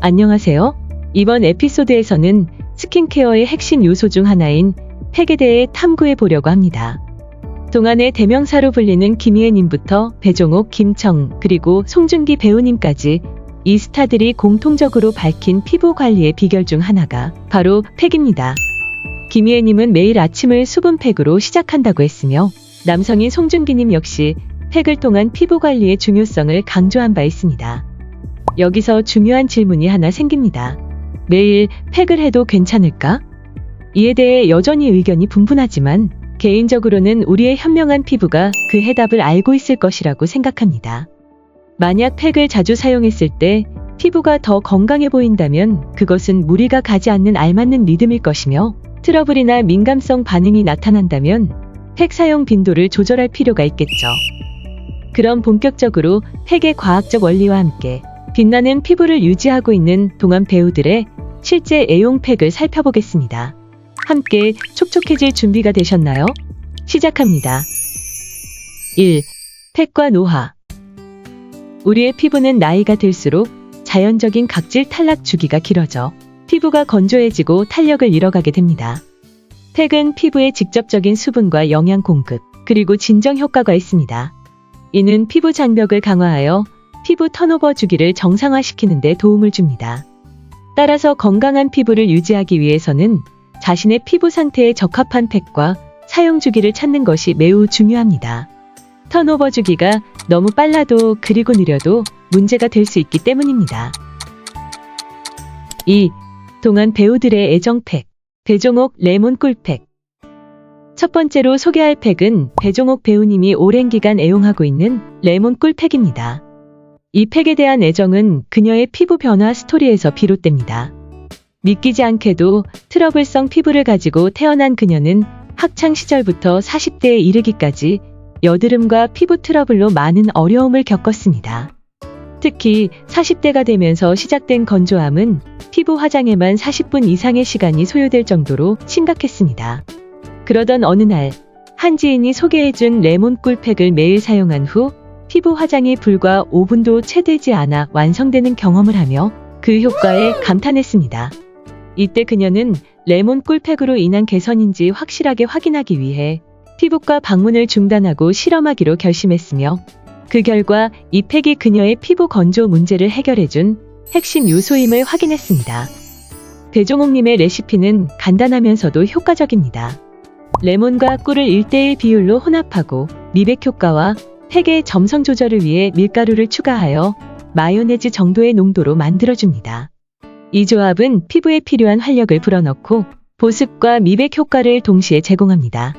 안녕하세요. 이번 에피소드에서는 스킨케어의 핵심 요소 중 하나인 팩에 대해 탐구해 보려고 합니다. 동안의 대명사로 불리는 김희애님부터 배종옥, 김청, 그리고 송중기 배우님까지 이 스타들이 공통적으로 밝힌 피부 관리의 비결 중 하나가 바로 팩입니다. 김희애님은 매일 아침을 수분팩으로 시작한다고 했으며 남성인 송중기님 역시 팩을 통한 피부 관리의 중요성을 강조한 바 있습니다. 여기서 중요한 질문이 하나 생깁니다. 매일 팩을 해도 괜찮을까? 이에 대해 여전히 의견이 분분하지만 개인적으로는 우리의 현명한 피부가 그 해답을 알고 있을 것이라고 생각합니다. 만약 팩을 자주 사용했을 때 피부가 더 건강해 보인다면 그것은 무리가 가지 않는 알맞는 리듬일 것이며, 트러블이나 민감성 반응이 나타난다면 팩 사용 빈도를 조절할 필요가 있겠죠. 그럼 본격적으로 팩의 과학적 원리와 함께 빛나는 피부를 유지하고 있는 동안 배우들의 실제 애용 팩을 살펴보겠습니다. 함께 촉촉해질 준비가 되셨나요? 시작합니다. 1. 팩과 노화. 우리의 피부는 나이가 들수록 자연적인 각질 탈락 주기가 길어져 피부가 건조해지고 탄력을 잃어가게 됩니다. 팩은 피부에 직접적인 수분과 영양 공급, 그리고 진정 효과가 있습니다. 이는 피부 장벽을 강화하여 피부 턴오버 주기를 정상화시키는 데 도움을 줍니다. 따라서 건강한 피부를 유지하기 위해서는 자신의 피부 상태에 적합한 팩과 사용 주기를 찾는 것이 매우 중요합니다. 턴오버 주기가 너무 빨라도 그리고 느려도 문제가 될 수 있기 때문입니다. 2. 동안 배우들의 애정팩, 배종옥 레몬 꿀팩. 첫 번째로 소개할 팩은 배종옥 배우님이 오랜 기간 애용하고 있는 레몬 꿀팩입니다. 이 팩에 대한 애정은 그녀의 피부 변화 스토리에서 비롯됩니다. 믿기지 않게도 트러블성 피부를 가지고 태어난 그녀는 학창 시절부터 40대에 이르기까지 여드름과 피부 트러블로 많은 어려움을 겪었습니다. 특히 40대가 되면서 시작된 건조함은 피부 화장에만 40분 이상의 시간이 소요될 정도로 심각했습니다. 그러던 어느 날, 한 지인이 소개해준 레몬 꿀팩을 매일 사용한 후 피부 화장이 불과 5분도 채 되지 않아 완성되는 경험을 하며 그 효과에 감탄했습니다. 이때 그녀는 레몬 꿀팩으로 인한 개선인지 확실하게 확인하기 위해 피부과 방문을 중단하고 실험하기로 결심했으며, 그 결과 이 팩이 그녀의 피부 건조 문제를 해결해준 핵심 요소임을 확인했습니다. 배종옥님의 레시피는 간단하면서도 효과적입니다. 레몬과 꿀을 1:1 비율로 혼합하고 미백 효과와 팩의 점성 조절을 위해 밀가루를 추가하여 마요네즈 정도의 농도로 만들어줍니다. 이 조합은 피부에 필요한 활력을 불어넣고 보습과 미백 효과를 동시에 제공합니다.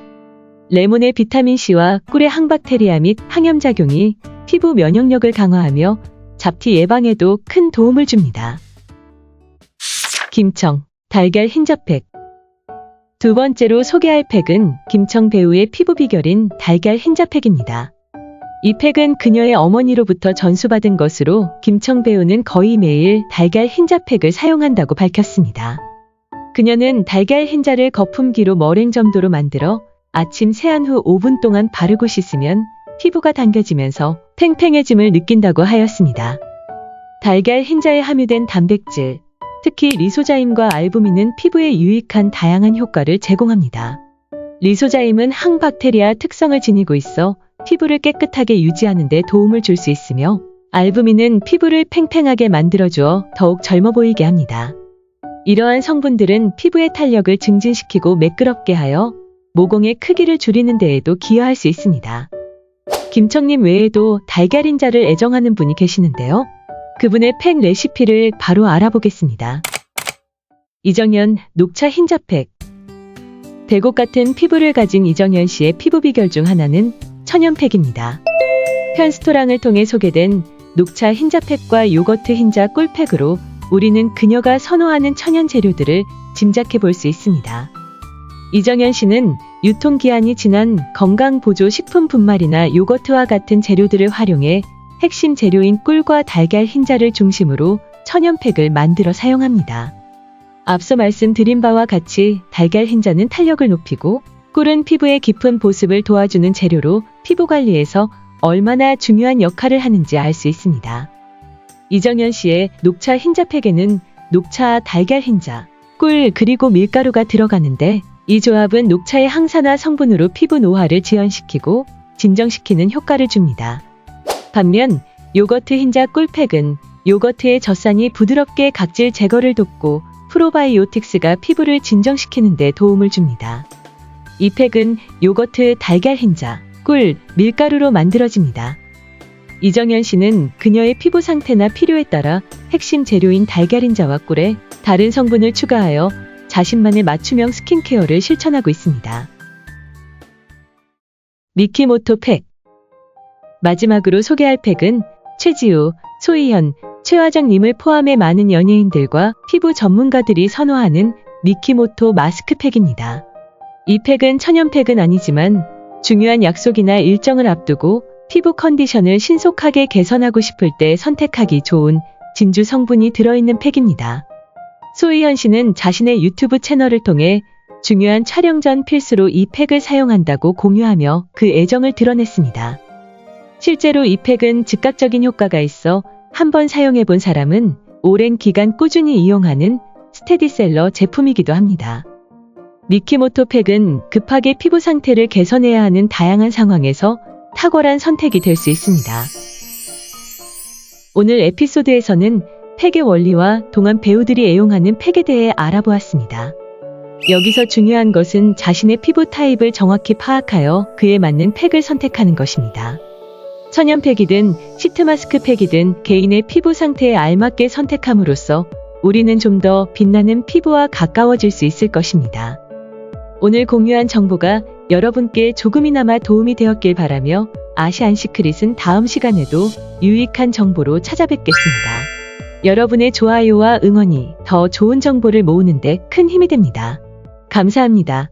레몬의 비타민C와 꿀의 항박테리아 및 항염작용이 피부 면역력을 강화하며 잡티 예방에도 큰 도움을 줍니다. 김청, 달걀 흰자팩. 두 번째로 소개할 팩은 김청 배우의 피부 비결인 달걀 흰자팩입니다. 이 팩은 그녀의 어머니로부터 전수받은 것으로 김청 배우는 거의 매일 달걀 흰자팩을 사용한다고 밝혔습니다. 그녀는 달걀 흰자를 거품기로 머랭 점도로 만들어 아침 세안 후 5분 동안 바르고 씻으면 피부가 당겨지면서 팽팽해짐을 느낀다고 하였습니다. 달걀 흰자에 함유된 단백질, 특히 리소자임과 알부민은 피부에 유익한 다양한 효과를 제공합니다. 리소자임은 항박테리아 특성을 지니고 있어 피부를 깨끗하게 유지하는 데 도움을 줄 수 있으며, 알부민은 피부를 팽팽하게 만들어주어 더욱 젊어 보이게 합니다. 이러한 성분들은 피부의 탄력을 증진시키고 매끄럽게 하여 모공의 크기를 줄이는 데에도 기여할 수 있습니다. 김청님 외에도 달걀 흰자를 애정하는 분이 계시는데요. 그분의 팩 레시피를 바로 알아보겠습니다. 이정현 녹차 흰자팩. 배곡 같은 피부를 가진 이정현 씨의 피부 비결 중 하나는 천연팩입니다. 편스토랑을 통해 소개된 녹차 흰자팩과 요거트 흰자 꿀팩으로 우리는 그녀가 선호하는 천연 재료들을 짐작해 볼 수 있습니다. 이정현 씨는 유통기한이 지난 건강보조 식품 분말이나 요거트와 같은 재료들을 활용해 핵심 재료인 꿀과 달걀 흰자를 중심으로 천연팩을 만들어 사용합니다. 앞서 말씀드린 바와 같이 달걀 흰자는 탄력을 높이고 꿀은 피부의 깊은 보습을 도와주는 재료로 피부 관리에서 얼마나 중요한 역할을 하는지 알 수 있습니다. 이정현 씨의 녹차 흰자 팩에는 녹차, 달걀 흰자, 꿀 그리고 밀가루가 들어가는데 이 조합은 녹차의 항산화 성분으로 피부 노화를 지연시키고 진정시키는 효과를 줍니다. 반면 요거트 흰자 꿀팩은 요거트의 젖산이 부드럽게 각질 제거를 돕고 프로바이오틱스가 피부를 진정시키는 데 도움을 줍니다. 이 팩은 요거트, 달걀 흰자, 꿀, 밀가루로 만들어집니다. 이정현 씨는 그녀의 피부 상태나 필요에 따라 핵심 재료인 달걀 흰자와 꿀에 다른 성분을 추가하여 자신만의 맞춤형 스킨케어를 실천하고 있습니다. 미키모토 팩. 마지막으로 소개할 팩은 최지우, 소희현, 최화정님을 포함해 많은 연예인들과 피부 전문가들이 선호하는 미키모토 마스크팩입니다. 이 팩은 천연팩은 아니지만 중요한 약속이나 일정을 앞두고 피부 컨디션을 신속하게 개선하고 싶을 때 선택하기 좋은 진주 성분이 들어있는 팩입니다. 소희현 씨는 자신의 유튜브 채널을 통해 중요한 촬영 전 필수로 이 팩을 사용한다고 공유하며 그 애정을 드러냈습니다. 실제로 이 팩은 즉각적인 효과가 있어 한번 사용해본 사람은 오랜 기간 꾸준히 이용하는 스테디셀러 제품이기도 합니다. 미키모토 팩은 급하게 피부 상태를 개선해야 하는 다양한 상황에서 탁월한 선택이 될 수 있습니다. 오늘 에피소드에서는 팩의 원리와 동안 배우들이 애용하는 팩에 대해 알아보았습니다. 여기서 중요한 것은 자신의 피부 타입을 정확히 파악하여 그에 맞는 팩을 선택하는 것입니다. 천연팩이든 시트 마스크 팩이든 개인의 피부 상태에 알맞게 선택함으로써 우리는 좀 더 빛나는 피부와 가까워질 수 있을 것입니다. 오늘 공유한 정보가 여러분께 조금이나마 도움이 되었길 바라며 아시안 시크릿은 다음 시간에도 유익한 정보로 찾아뵙겠습니다. 여러분의 좋아요와 응원이 더 좋은 정보를 모으는 데 큰 힘이 됩니다. 감사합니다.